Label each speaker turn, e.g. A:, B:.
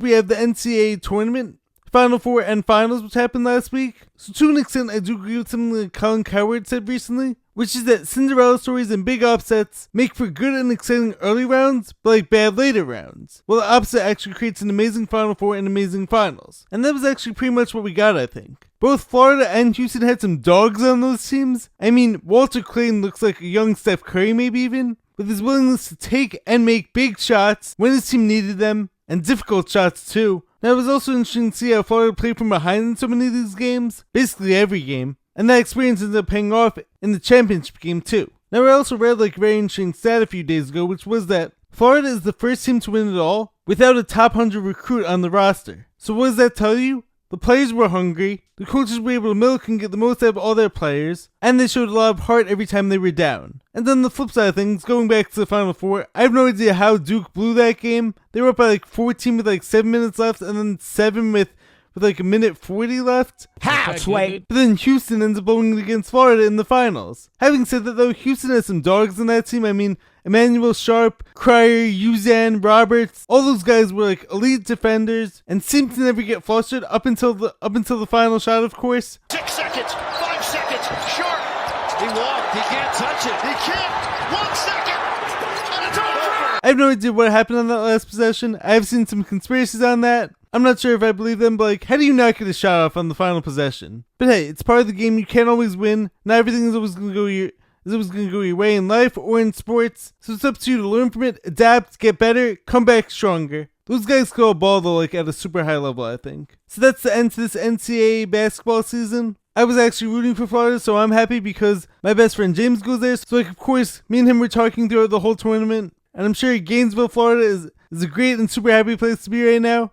A: we have the NCAA tournament, Final Four and Finals, which happened last week. So to an extent, I do agree with something that Colin Cowherd said recently, which is that Cinderella stories and big upsets make for good and exciting early rounds, but like bad later rounds. Well, the opposite actually creates an amazing Final Four and amazing finals. And that was actually pretty much what we got, I think. Both Florida and Houston had some dogs on those teams. I mean, Walter Clayton looks like a young Steph Curry maybe even, with his willingness to take and make big shots when his team needed them, and difficult shots too. Now, it was also interesting to see how Florida played from behind in so many of these games, basically every game, and that experience ended up paying off in the championship game too. Now, I also read a very interesting stat a few days ago, which was that Florida is the first team to win it all without a top 100 recruit on the roster. So what does that tell you? The players were hungry, the coaches were able to milk and get the most out of all their players, and they showed a lot of heart every time they were down. And then the flip side of things, going back to the Final Four, I have no idea how Duke blew that game. They were up by 14 with 7 minutes left, and then 7 with a minute 40 left.
B: How, Sway?
A: But then Houston ends up blowing it against Florida in the finals. Having said that though, Houston has some dogs in that team. I mean, Emmanuel Sharp, Cryer, Uzan, Roberts, all those guys were elite defenders and seemed to never get flustered up until the final shot, of course.
C: 6 seconds, 5 seconds, Sharp. He walked, he can't touch it. He can't. 1 second, and it's over.
A: I have no idea what happened on that last possession. I have seen some conspiracies on that. I'm not sure if I believe them, but how do you not get a shot off on the final possession? But hey, it's part of the game. You can't always win. Not everything is always going to go your way in life or in sports. So it's up to you to learn from it, adapt, get better, come back stronger. Those guys go a ball though, at a super high level, I think. So that's the end to this NCAA basketball season. I was actually rooting for Florida, so I'm happy because my best friend James goes there. So of course, me and him were talking throughout the whole tournament. And I'm sure Gainesville, Florida is a great and super happy place to be right now.